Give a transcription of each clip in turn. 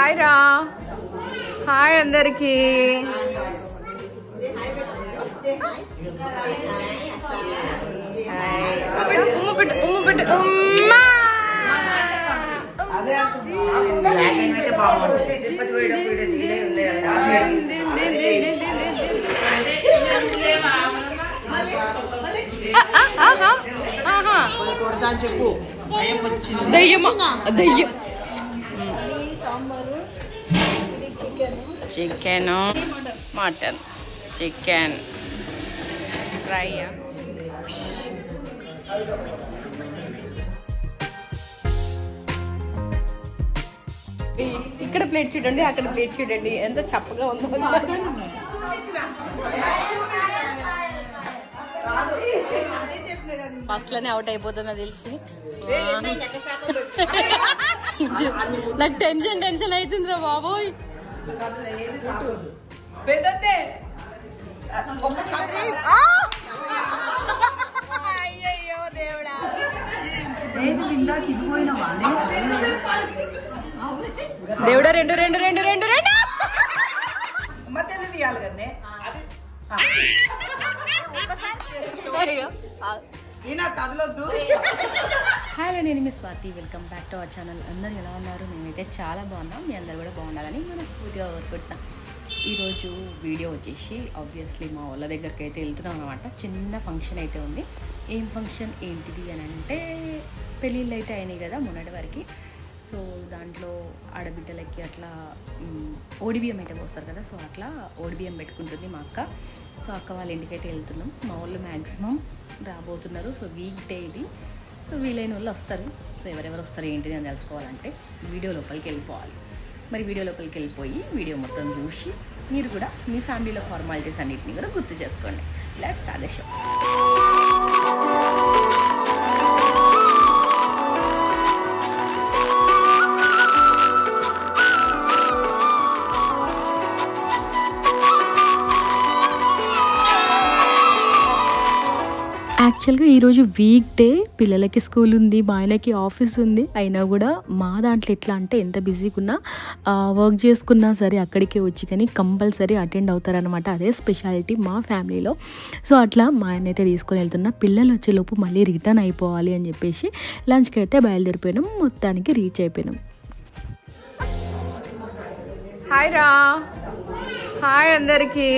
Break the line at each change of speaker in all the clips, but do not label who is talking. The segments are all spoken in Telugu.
హాయ్ రా, హాయ్ అందరికి. ఉమ్ము పెట్టు, ఉమ్ము పెట్టు, ఉమ్మా.
చెప్పు
చికెన్, మటన్, చికెన్ ఫ్రై. ఇక్కడ ప్లేట్ చూడండి, అక్కడ ప్లేట్ చూడండి, ఎంత చప్పగా ఉందో. ఫస్ట్ లోనే అవుట్ అయిపోతుందో తెలిసి నాకు టెన్షన్ అవుతుందిరా బాబోయ్. అయ్యయ్యో దేవుడా, దేవుడా, రెండు రెండు రెండు రెండు రెండు
హాయ్, నేను మీ Swathi. Welcome back to our channel. అందరు ఎలా ఉన్నారు? నేనైతే చాలా బాగున్నాం. మీ అందరు కూడా బాగుండాలని మనస్ఫూర్తిగా కోరుకుంటున్నా. ఈరోజు వీడియో వచ్చేసి ఆబ్వియస్లీ మా వాళ్ళ దగ్గరికి అయితే వెళ్తున్నాం అనమాట. చిన్న ఫంక్షన్ అయితే ఉంది. ఏం ఫంక్షన్ ఏంటిది అని అంటే, పెళ్ళిళ్ళు అయితే అయినాయి కదా మొన్నటి వరకు. సో దాంట్లో ఆడబిడ్డలకి అట్లా ఓడిబియ్యం అయితే పోస్తారు కదా. సో అట్లా ఓడిబియ్యం పెట్టుకుంటుంది మా అక్క. సో అక్క వాళ్ళ ఇంటికి అయితే వెళ్తున్నాం. మా వాళ్ళు మ్యాక్సిమం రాబోతున్నారు. సో వీక్ డే ఇది. సో వీలైన వాళ్ళు వస్తారు. సో ఎవరెవరు వస్తారు ఏంటిది అని తెలుసుకోవాలంటే వీడియో లోపలికి వెళ్ళిపోవాలి. మరి వీడియో లోపలికి వెళ్ళిపోయి వీడియో మొత్తం చూసి మీరు కూడా మీ ఫ్యామిలీలో ఫార్మాలిటీస్ అన్నిటిని కూడా గుర్తు చేసుకోండి. Let's start the show. యాక్చువల్గా ఈరోజు వీక్ డే, పిల్లలకి స్కూల్ ఉంది, మా ఆయనకి ఆఫీస్ ఉంది. అయినా కూడా మా దాంట్లో ఎట్లా అంటే ఎంత బిజీగా ఉన్నా వర్క్ చేసుకున్నా సరే అక్కడికే వచ్చి కానీ కంపల్సరీ అటెండ్ అవుతారనమాట. అదే స్పెషాలిటీ మా ఫ్యామిలీలో. సో అట్లా మా ఆయన అయితే తీసుకొని వెళ్తున్నా. పిల్లలు వచ్చేలోపు మళ్ళీ రిటర్న్ అయిపోవాలి అని చెప్పేసి లంచ్కి అయితే బయలుదేరిపోయినాం. మొత్తానికి రీచ్ అయిపోయినాం.
హాయ్ రా, హాయ్ అందరికి.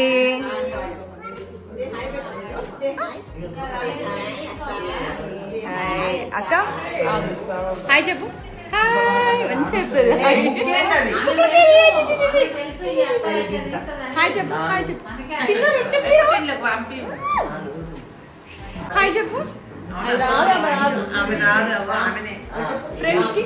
అక్క హాయ్ చెప్పు. హాయ్ మంచి చెప్తుంది. హాయ్ చెప్పు, హాయ్ చెప్పు. హాయ్ చెప్పు. ఫ్రెండ్స్ కి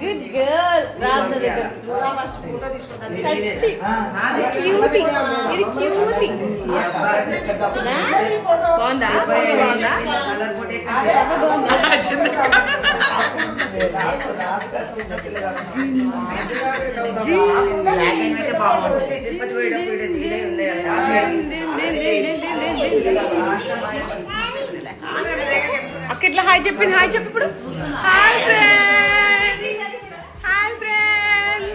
గుడ్ గర్ల్. ఇది క్యూటీ బాగుందా? అక్క ఇట్లా హాయ్ చెప్పింది. హాయ్ చెప్పు ఇప్పుడు. Hi friends, hi friends.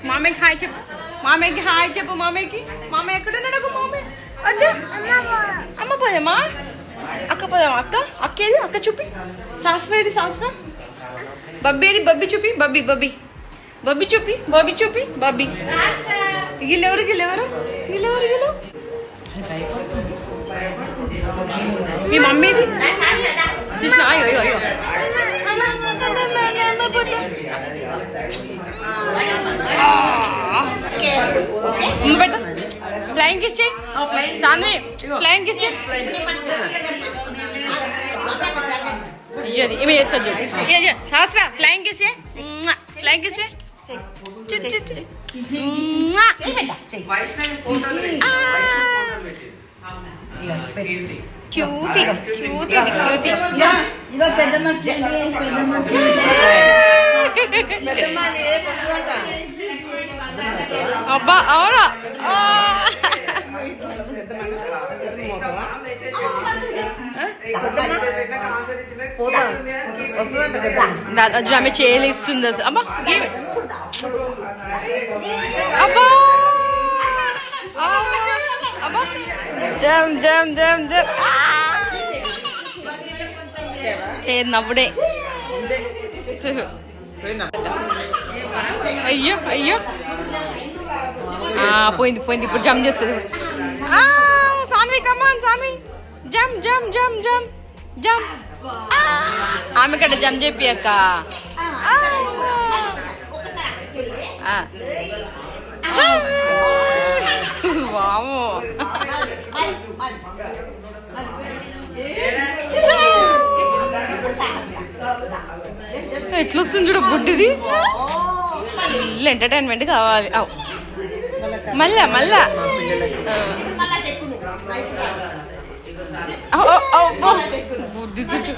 మామయ్యకి హాయ్ చెప్పు. మామయ్యకి హాయ్ చెప్పు. మామయ్యకి. మామయ్య ఎక్కడున్నాడు? మామయ్య అదే అమ్మ పోదామా? అక్క పోదామా? అక్కేది? అక్క చూపి. శాస్త్ర ఏది? శాస్త్ర. బబ్బి ఏది? బబ్బి చూపి. బబ్బి బబ్బి బబ్బి చూపి. బబ్బి చూపి. బబ్బి. గిల్లెవరు? గిల్లెవరు? గిల్లెవరు? గిల్లెవరు? మీ మమ్మీది చూసిన? అయ్యో అయ్యో అయ్యో. పెట్ట ఫ్లైంగ్ కిస్ చేయి. సాన్వి ఫ్లైంగ్ కిస్ చేయి. ఈమె చేస్తా చూడు. శాస్త్ర ఫ్లైంగ్ కిస్ చేయి. ఫ్లైంగ్ కిస్ చేయి. Cutie cutie cutie. అబ్బా అవునా దాదాజు ఆమె చేయలేస్తుంది అసలు. అబ్బా అబ్బా అబ్బా జమ్ జమ్ జమ్ జమ్ చేరినప్పుడే అయ్యో అయ్యో పోయింది పోయింది. ఇప్పుడు జంప్ చేస్తుంది. Saanvi come on Saanvi jump jump jump jump jump. ఆమె కట్ట జంప్ చెప్పి అక్క. వామో ఎట్లా వస్తుంది చూడ బుడ్డిది. ఫుల్ ఎంటర్టైన్మెంట్ కావాలి. మళ్ళా మళ్ళా బుద్ధి చుట్టూ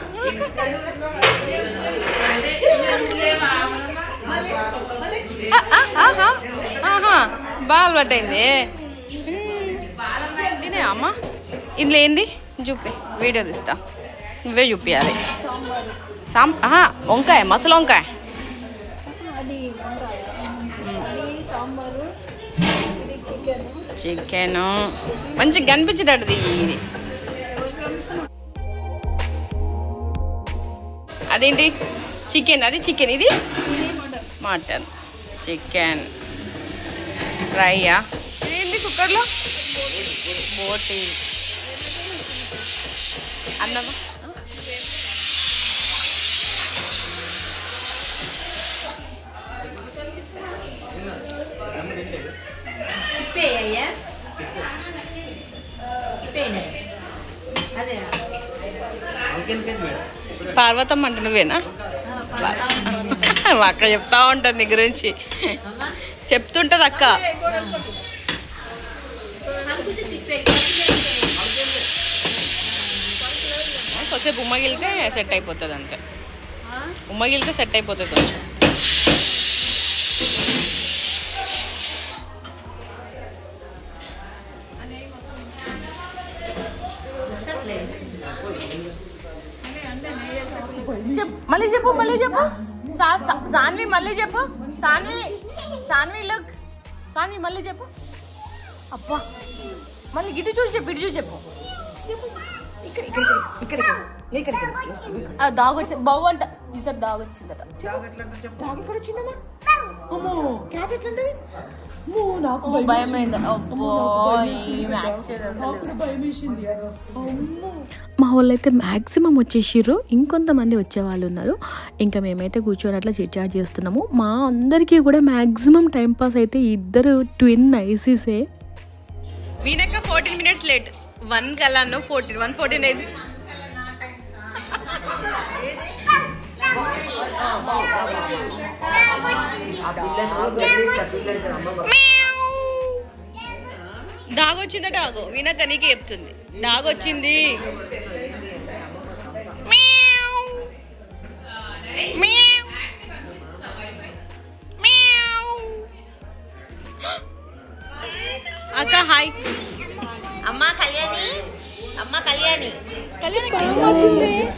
బాగా పట్టయింది. ఇదే అమ్మ ఇందులో ఏంది చూపి, వీడియో తీస్తా. నువ్వే చూపించాలి. వంకాయ మసాలా వంకాయ చికెన్ మంచిగా కనిపించేటది. ఇది అదేంటి చికెన్, అది చికెన్, ఇది మటన్. చికెన్ ఫ్రైయా? ఏంటి కుక్కర్లో బోటి అన్నమా? పార్వతమ్మ అంటే నువ్వేనా? అక్క చెప్తా ఉంటుంది నీ గురించి, చెప్తుంటది అక్క. కొంచెం ఉమ్మగిలితే సెట్ అయిపోతుంది అంతే. ఉమ్మగిలితే సెట్ అయిపోతుంది కొంచెం. మళ్ళీ చెప్పు మళ్ళీ చెప్పు సాన్వి, మళ్ళీ చెప్పు సాన్వి. సాన్వి లుక్, సాన్వి మళ్ళీ చెప్పు. అబ్బా మళ్ళీ గిట్టు చూసి చెప్పు, ఇటు చూసి చెప్పు. డాగ్ వచ్చి బావు అంట. ఈసారి డాగ్ వచ్చిందట. డాగ్ ఎక్కడ వచ్చిందమ్మా?
మా వాళ్ళు అయితే మ్యాక్సిమం వచ్చేసిర్రు. ఇంకొంతమంది వచ్చేవాళ్ళు ఉన్నారు. ఇంకా మేమైతే కూర్చొని అట్లా చిట్ చాట్ చేస్తున్నాము. మా అందరికీ కూడా మ్యాక్సిమం టైంపాస్ అయితే ఇద్దరు ట్విన్ ఐసీసే.
వీనక్క 14 minutes late. 1 కల్లా 114 అయితే డాగ్ వచ్చిందా? డాగు వీనక్క నీకే చెప్తుంది. డాగ్ వచ్చింది. అక్క హాయ్. అమ్మా కళ్యాణి, అమ్మ కళ్యాణి. కళ్యాణి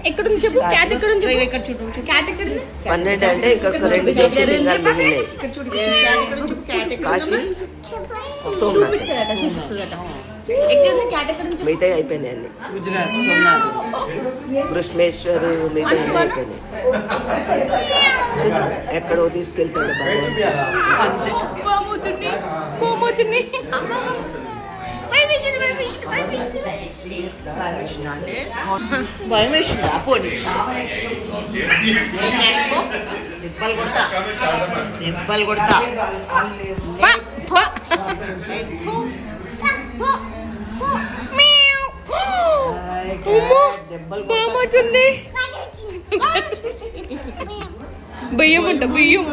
ఎక్కడ ఉంది చెప్పు. క్యాట్ ఎక్కడ ఉంది? ఇక్కడ చూడు. క్యాట్ ఎక్కడ ఉంది?
12 అంటే ఇంకొక 2 జోకులు ఇంకా మిగిలినాయి.
ఇక్కడ చూడు. క్యాట్ ఎక్కడ ఉంది? క్యాట్ ఎక్కడ ఉంది? చూపిస్తాడట, చూపిస్తాడట. ఎక్కడ ఉంది క్యాట్? ఎక్కడ ఉంది?
మిగతా అయిపోయినాయి అన్ని. గుజరాత్, సోమనాథ్, కృష్ణేశ్వరు మిగతా అయిపోయినాయి. చూద్దాం ఎక్కడో తీసుకెళ్తాడు
భయం వేసింది. పోనీ దెబ్బలు కొడతా, దెబ్బలు కొడతా. భయం అంట, భయం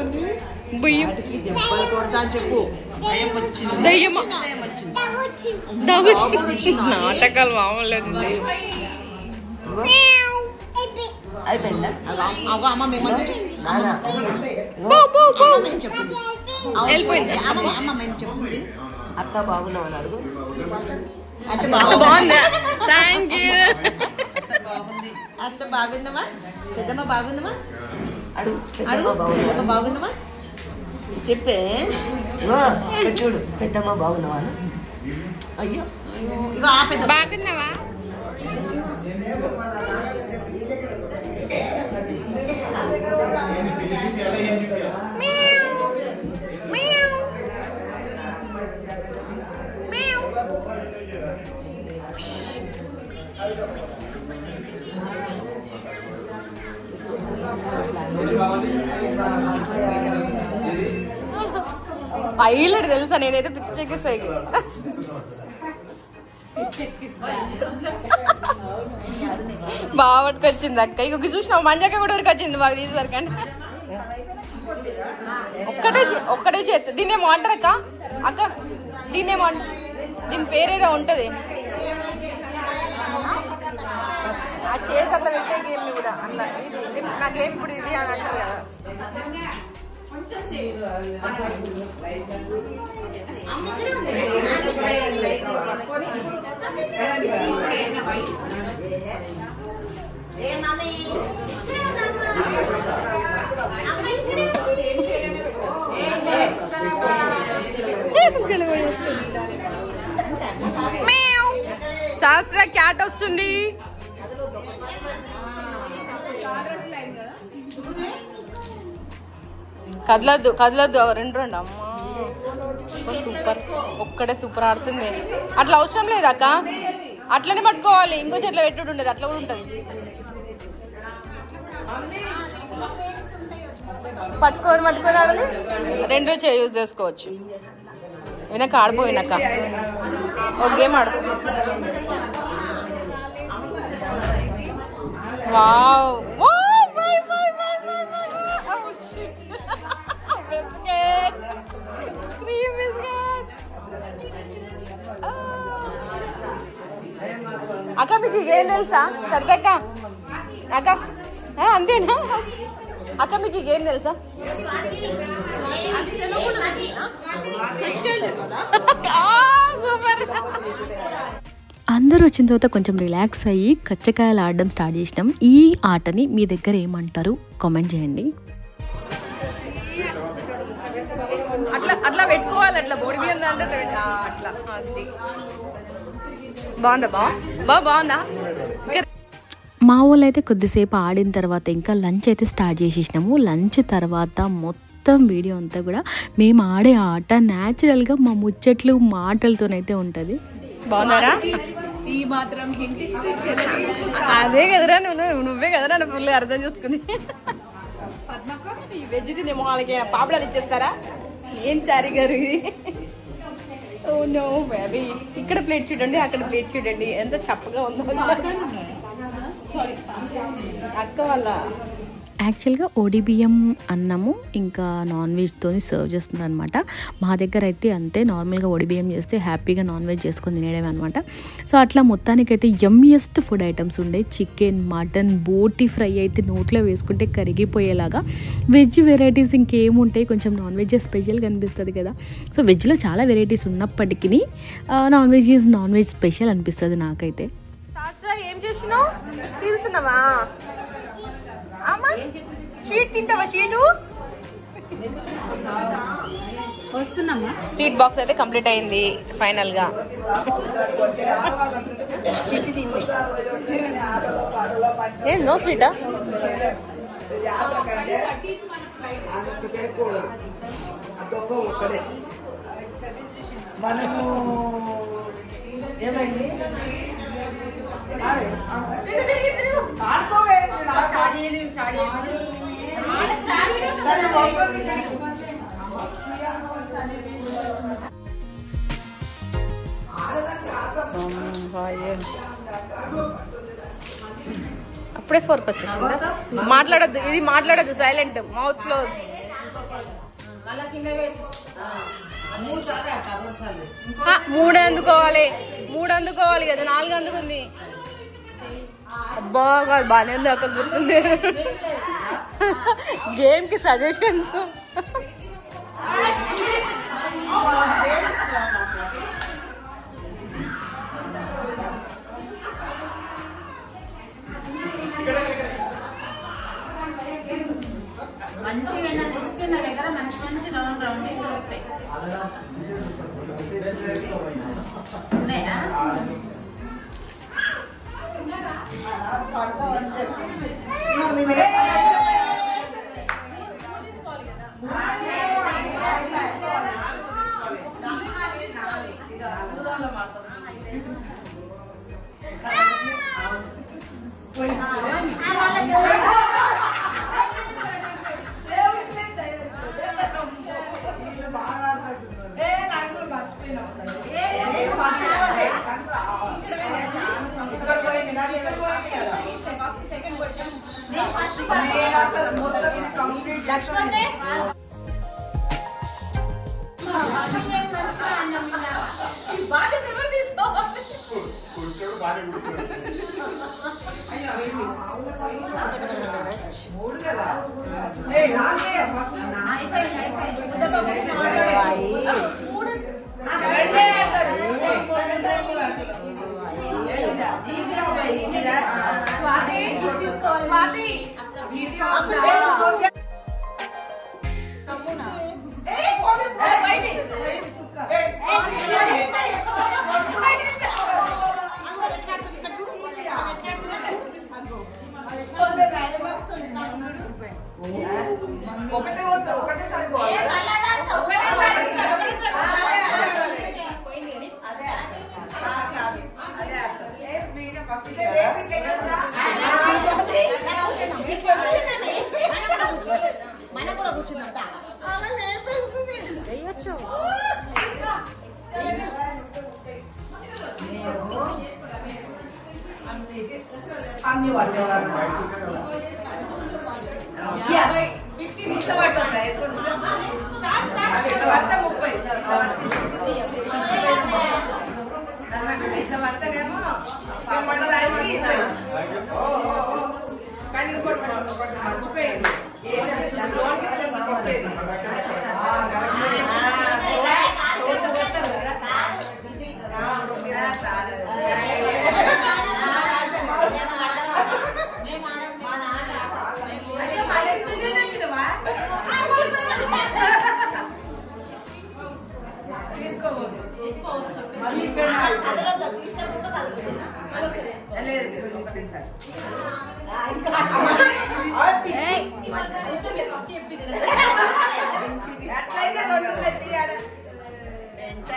భయం.
దెబ్బలు కొడతా అని చెప్పు.
దయ్యమా? నాటకాలు మామూలేదు.
అయిపోయిందా?
అమ్మ మేము చెప్తుంది
వెళ్ళిపోయింది.
అమ్మ మేము చెప్తుంది.
అత్త బాగున్నావు అని అడుగు.
అత్త
బాగుందా? Thank you.
బాగుంది. అత్త బాగుందమ్మా? పెద్దమ్మ బాగుందమ్మా?
అడుగు.
అడుగు. పెద్దమ్మ బాగుందమ్మా? చెప్పే.
చూడు పెద్దమ్మ బాగున్నావా? అయ్యో
ఇగో ఆ పెద్ద
బాగున్నావా? పైలట్ తెలుసా, నేనైతే పిచ్చెక్కిస్తాయి. బాగా పట్టుకొచ్చింది అక్క. ఇక చూసినావు మంజాక కూడా వరకు వచ్చింది బాగా తీసేసరికి. అంటే ఒక్కటే చేస్తా. దీన్ని ఏమో అంటారు అక్క. అక్క దీన్ని ఏమో అంటారు, దీని పేరేదో ఉంటుంది. ఆ చేతి అట్లా పెట్టే గేమ్ కూడా అట్లా. నా గేమ్ ఇప్పుడు ఇది అని అంటారు కదా. శాస్త్ర క్యాట్ వస్తుంది. కదలద్దు కదలద్దు. రెండు అమ్మా సూపర్. ఒక్కడే సూపర్ ఆడుతుంది. అట్లా అవసరం లేదు అక్క, అట్లనే పట్టుకోవాలి. ఇంకో చేతిలో పెట్టుడు ఉండదు, అట్లా కూడా ఉంటుంది. పట్టుకొని ఆడాలి. రెండు యూజ్ చేసుకోవచ్చు. వెనక ఆడిపోయినాక ఒక గేమ్ ఆడు. వావ్. అక్క మీకు ఏం తెలుసా? సరిదక్క అక్క అంతేనా? అక్క మీకు ఏం తెలుసా? సూపర్.
అందరూ వచ్చిన తర్వాత కొంచెం రిలాక్స్ అయ్యి కచ్చకాయలు ఆడడం స్టార్ట్ చేసినాం. ఈ ఆటని మీ దగ్గర ఏమంటారు కామెంట్ చేయండి.
అట్లా అట్లా పెట్టుకోవాలి. అట్లా బోడి మీద అంటే అట్లా. అది బాగుందా? బాగుందా?
మా వాళ్ళు అయితే కొద్దిసేపు ఆడిన తర్వాత ఇంకా లంచ్ అయితే స్టార్ట్ చేసేసినాము. లంచ్ తర్వాత మొత్తం వీడియో అంతా కూడా మేము ఆడే ఆట న్యాచురల్గా మా ముచ్చట్లు మాటలతోనైతే ఉంటుంది.
బాగున్నారా?
ఈ మాత్రం హింట్
అదే కదరా, నువ్వే కదరా నన్ను ఫుల్ అర్థం చేసుకుంది. ఈ వెజ్ తినే మొహాలకి పాపడాలు ఇచ్చేస్తారా? ఏం చారి గారు ఇది? Oh no baby. ఇక్కడ ప్లేట్ చూడండి, అక్కడ ప్లేట్ చూడండి, ఎంత చప్పగా ఉందో. అక్క వాళ్ళ
యాక్చువల్గా ఓడిబియ్యం అన్నము ఇంకా నాన్ వెజ్తో సర్వ్ చేస్తున్నారు అనమాట. మా దగ్గర అయితే అంతే, నార్మల్గా ఓడిబియ్యం చేస్తే హ్యాపీగా నాన్ వెజ్ చేసుకొని తినేయడమే అనమాట. సో అట్లా మొత్తానికైతే యమ్మియెస్ట్ ఫుడ్ ఐటమ్స్ ఉండే. చికెన్, మటన్, బోటి ఫ్రై అయితే నోట్లో వేసుకుంటే కరిగిపోయేలాగా. వెజ్ వెరైటీస్ ఇంకేముంటాయి, కొంచెం నాన్ వెజ్ స్పెషల్గా అనిపిస్తుంది కదా. సో వెజ్లో చాలా వెరైటీస్ ఉన్నప్పటికీ non veg is non veg special అనిపిస్తుంది నాకైతే.
శాస్త్ర ఏం చేసినావు? తిరుగుతున్నావా? అమ్మా స్వీట్ తింటావా? స్వీటు
వస్తున్నామా?
స్వీట్ బాక్స్ అయితే కంప్లీట్ అయింది ఫైనల్ గా. ఏం నో స్వీటా?
ఏమైంది?
అప్పుడే 4కి వచ్చేసిందా? మాట్లాడద్దు, ఇది మాట్లాడద్దు, సైలెంట్, మౌత్ క్లోజ్. మూడు అందుకోవాలి కదా, 4 అందుకుంది. అబ్బా కాదు బాగానే ఉంది అక్క గుర్తుంది. గేమ్ కి సజెషన్స్.
మంచిగా తీసుకున్న దగ్గర మంచి మంచి రౌండ్ రౌండ్ ఉన్నాయా?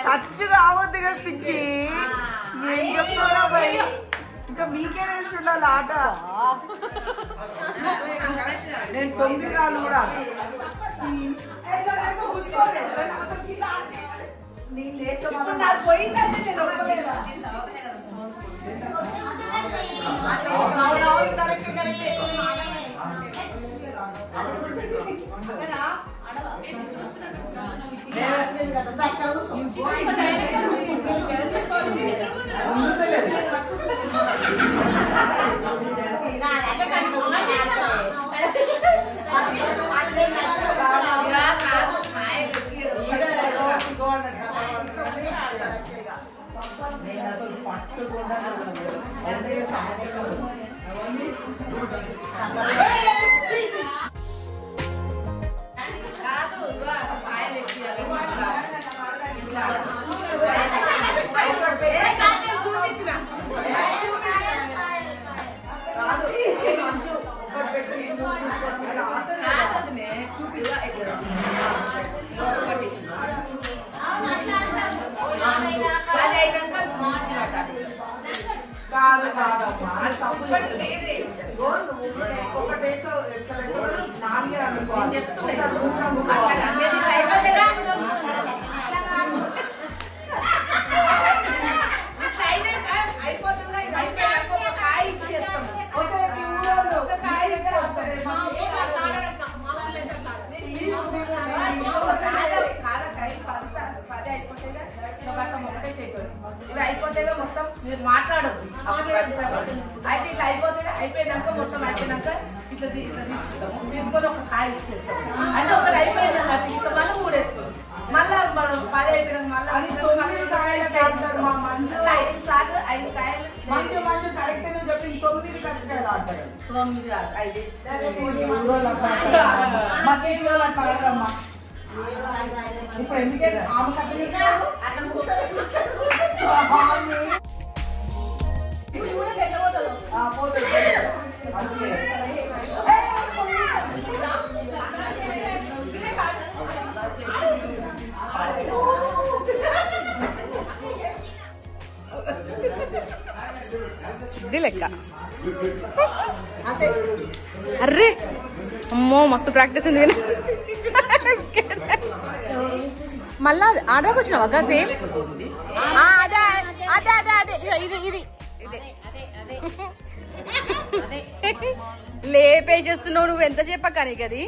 ఖర్చు కావద్దు కదా పిచ్చి. ఏం చెప్తారా భయ్, ఇంకా మీకే తెలిసి ఉండాలి ఆట. నేను 9 రాళ్ళు కూడా కాదు
అంటే ఒకటి అయిపోయింది అన్నట్టు ఇంకా మళ్ళీ 3 ఎత్తుకోండి. మళ్ళీ మనం 10 అయిపోయినాక మళ్ళీ 5 సార్లు 5 కాయలు
మంచి కరెక్ట్ చెప్పి 9 కచ్చకాయలు ఆడతారు.
9 కాదు 5.
మా సీట్లో కాదమ్మా. ఇప్పుడు ఎందుకే ఆమె కట్టలు
అట్లా కూర్చొని
ఇది లెక్క. అర్రే అమ్మో మస్తు ప్రాక్టీస్ ఉంది. మళ్ళా ఆడదాకా వచ్చినావు అక్క సేమ్. అదే అదే అదే అదే ఇది ఇది లేపే చేస్తున్నావు నువ్వు. ఎంత చెప్పక్క నీకు అది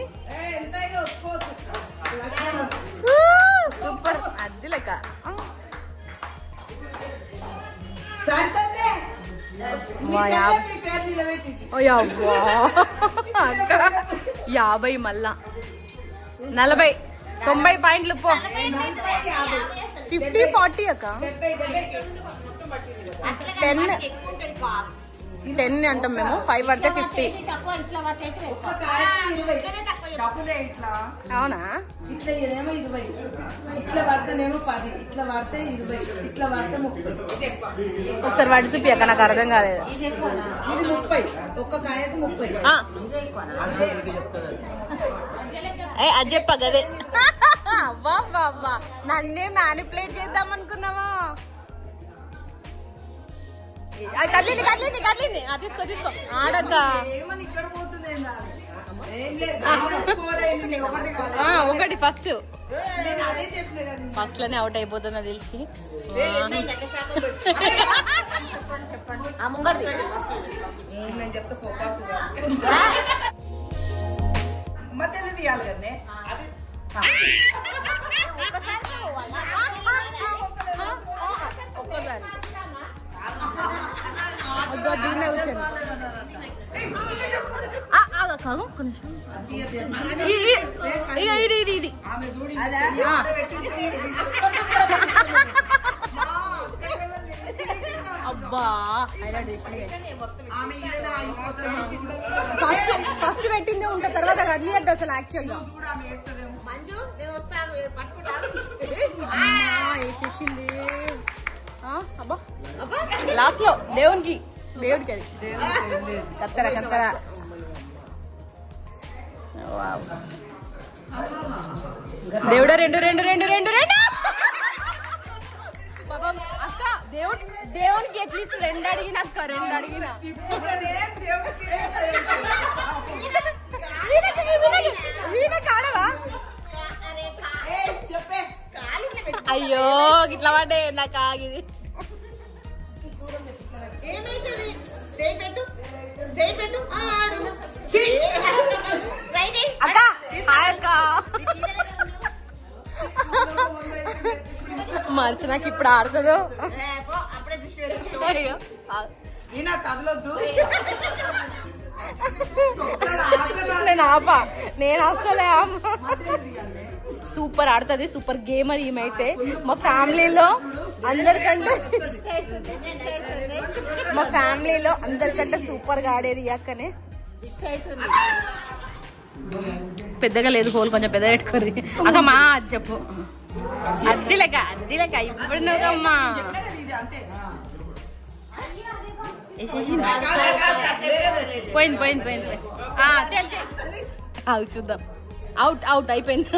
సూపర్. అది లెక్క. అక్క 50 మళ్ళా 40 90 పాయింట్లు పో. 50 40 అక్క 10 అంటాం మేము. 5 పడితే 50. అవునా?
ఇట్లా ఏమో 20, ఇట్లా పడితేనేమో 10, ఇట్లా పడితే 20, ఇట్లా పడితే 30.
ఒకసారి వాడి చూపి అక్క, నాకు అర్థం కాలేదు.
ఇది 30, ఒక్క కాయకు 30.
అది చెప్ప గదే. అవ్వా నన్నే మ్యానిపులేట్ చేద్దాం అనుకున్నావా? కట్లింది కట్లింది కట్లింది. తీసుకో తీసుకో ఆడక్క. ఒకటి ఫస్ట్ లోనే అవుట్ అయిపోతుందో తెలిసి
నేను చెప్తా మధ్యలో తీయాలి కదనే.
ఒక్కసారి దీన్నే వచ్చాను. ఇది ఇది అబ్బా ఫస్ట్ పెట్టిందే ఉంటా, తర్వాత కదిలియద్దు అసలు. యాక్చువల్ గా వేసేసింది. అబ్బా లాస్ట్ లో దేవునికి అది కత్తరా కత్తరా. దేవుడా 2 2 2 2 2. అక్క దేవునికి అట్లీస్ట్ 2 అడిగిన అక్క, 2 అడిగిన. కాడవా? అయ్యో ఇట్లా పడ్డే నాకు ఆగిది. అక్క అక్క మార్చి నాకు ఇప్పుడు ఆడుతుందో. నేను ఆపా, నేను అసలే సూపర్ ఆడుతుంది. సూపర్ గేమర్ ఈమెయితే. మా ఫ్యామిలీలో అందరికంటే సూపర్ గా ఆడేది ఈ అక్కనే. పెద్దగా లేదు హోల్, కొంచెం పెద్ద పెట్టుకోరు అక్క. మా అది చెప్పు. అద్ది లెక్క ఇప్పుడు నువ్వమ్మా పోయింది పోయింది పోయింది. చూద్దాం. అవుట్ అయిపోయింది.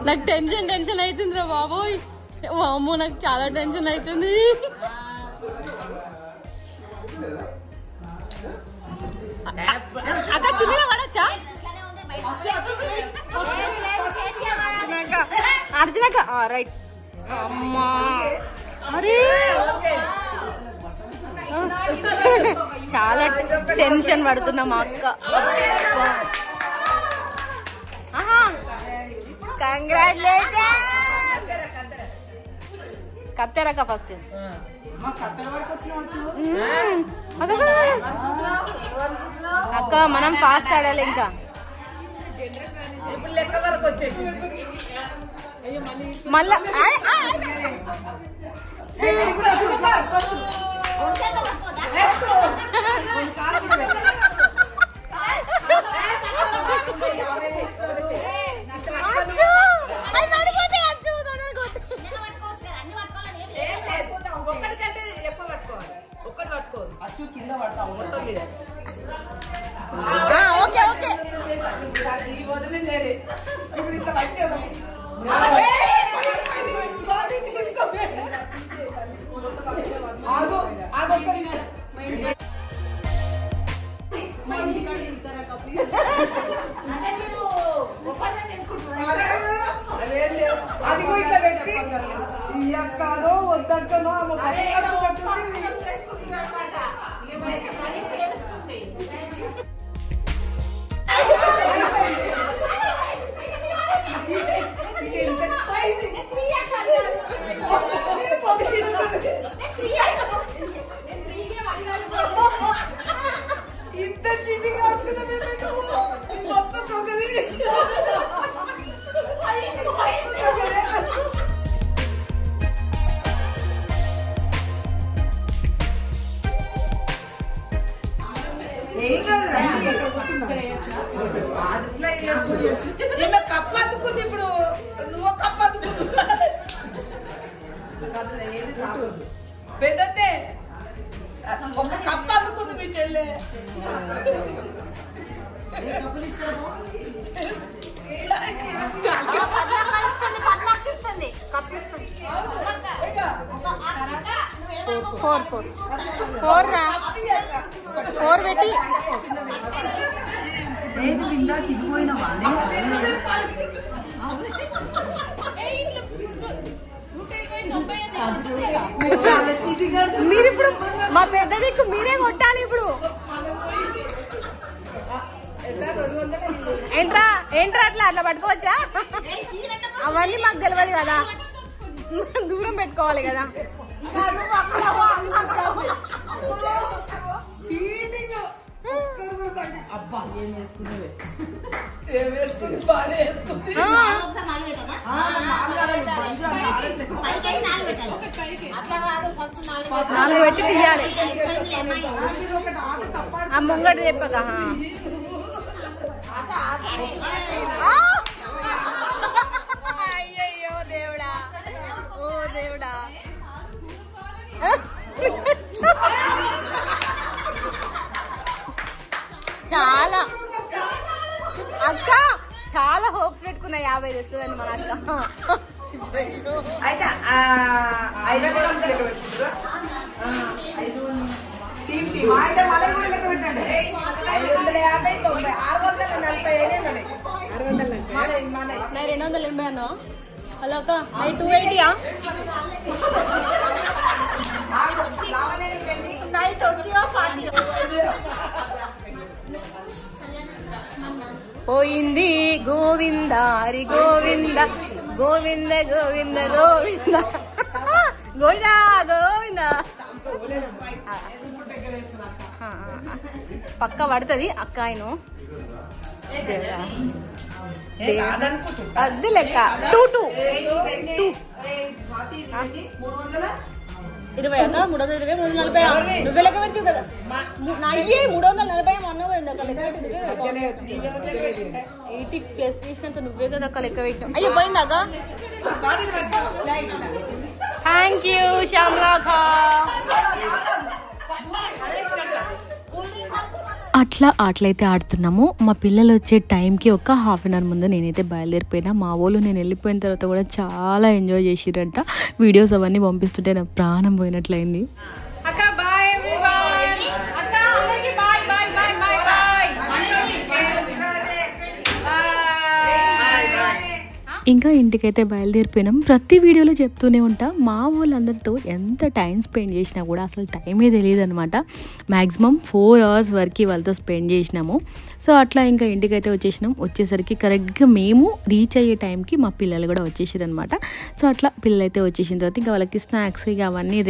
నాకు టెన్షన్ అవుతుంది రా బాబోయ్. అమ్మో నాకు చాలా టెన్షన్ అవుతుంది. అక్క చున్నీలో పడచ్చా అర్జునక్క? రైట్. అమ్మా అరే చాలా టెన్షన్ పడుతున్నా మా అక్క. కత్తెరక ఫస్ట్ అక్క మనం ఫాస్ట్ ఆడాలి ఇంకా
ఇప్పుడు లెక్క వరకు వచ్చేసి
మళ్ళా
ఒక్కడికంటే ఎక్కువ పట్టుకోవాలి ఒక్కటి పట్టుకోవాలి అచ్చు కింద పడతాం మొత్తం మీద
ఓకే ఓకే
ఈ వదిలే నేనే ఇప్పుడు ఇంత పట్టే ఆగు ఆగు ఒక్క నిమిషం అది ఇట్లా పెట్టి ఎక్కడో వద్దక్కనో ఇంత చీటింగ్ ఆడుతున్నా మొత్తం తొగది కప్పు అద్దుకుంది ఇప్పుడు నువ్వు కప్పు అద్దుకుందు పెద్దతే ఒక కప్పు అద్దుకుంది మీ చెల్లె
ఫోర్ పెట్టి మీరు ఇప్పుడు మా పెద్ద దిక్కు మీరే కొట్టాలి ఇప్పుడు ఏంట్రా ఏంట్రా అట్లా పట్టుకోవచ్చా అవన్నీ మాకు తెలియదు కదా దూరం పెట్టుకోవాలి కదా
అబ్బా ఏం వేసుకున్నావే ఏం వేసుకుంది బాగా వేసుకుంది
నాలుగు పెట్టి తీయాలి ఆ ముంగట చెప్పక అయ్యయ్యో దేవుడా ఓ దేవుడా చాలా అక్క చాలా హోప్స్ పెట్టుకున్నా 50 వస్తుందని మన అక్క
అయితే 550 అయితే మన కూడా లెక్క పెట్టండి 550 90
280 అన్నా హలో అక్క 280 పోయింది గోవింద హరి గోవింద గోవింద గోవింద గోవింద గోవింద గోవింద పక్క పడుతుంది అక్క ఆయన అది లెక్క 20 అక్క 320 340 నువ్వే లెక్క పెడతావు కదా అయ్యే 340 అన్నావు కదా లెక్క 80 ప్లస్ చేసినంత నువ్వే కదా అక్క లెక్క పెట్టావు అయ్యో పోయిందాక థ్యాంక్ యూ శ్యామలాఖ
అట్లయితే ఆడుతున్నాము. మా పిల్లలు వచ్చే టైంకి ఒక హాఫ్ అన్ అవర్ ముందు నేనైతే బయలుదేరిపోయినా. మా వాళ్ళు నేను వెళ్ళిపోయిన తర్వాత కూడా చాలా ఎంజాయ్ చేసిరంట. వీడియోస్ అవన్నీ పంపిస్తుంటే నా ప్రాణం పోయినట్లయింది. ఇంకా ఇంటికైతే బయలుదేరిపోయినాం. ప్రతి వీడియోలో చెప్తూనే ఉంటా, మా వాళ్ళందరితో ఎంత టైం స్పెండ్ చేసినా కూడా అసలు టైమే తెలియదు అనమాట. మ్యాక్సిమం 4 hours వరకు వాళ్ళతో స్పెండ్ చేసినాము. సో అట్లా ఇంకా ఇంటికైతే వచ్చేసినాం. వచ్చేసరికి కరెక్ట్గా మేము రీచ్ అయ్యే టైంకి మా పిల్లలు కూడా వచ్చేసారు అనమాట. సో అట్లా పిల్లలు అయితే వచ్చేసిన తర్వాత ఇంకా వాళ్ళకి స్నాక్స్ ఇక అవన్నీ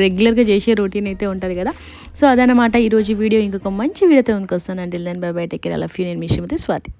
రెగ్యులర్గా చేసే రొటీన్ అయితే ఉంటుంది కదా. సో అదనమాట ఈరోజు వీడియో. ఇంకొక మంచి వీడియోతో వస్తాను. Until then bye bye, take care, I love you. నేను మీ శ్రీమతి స్వాతి.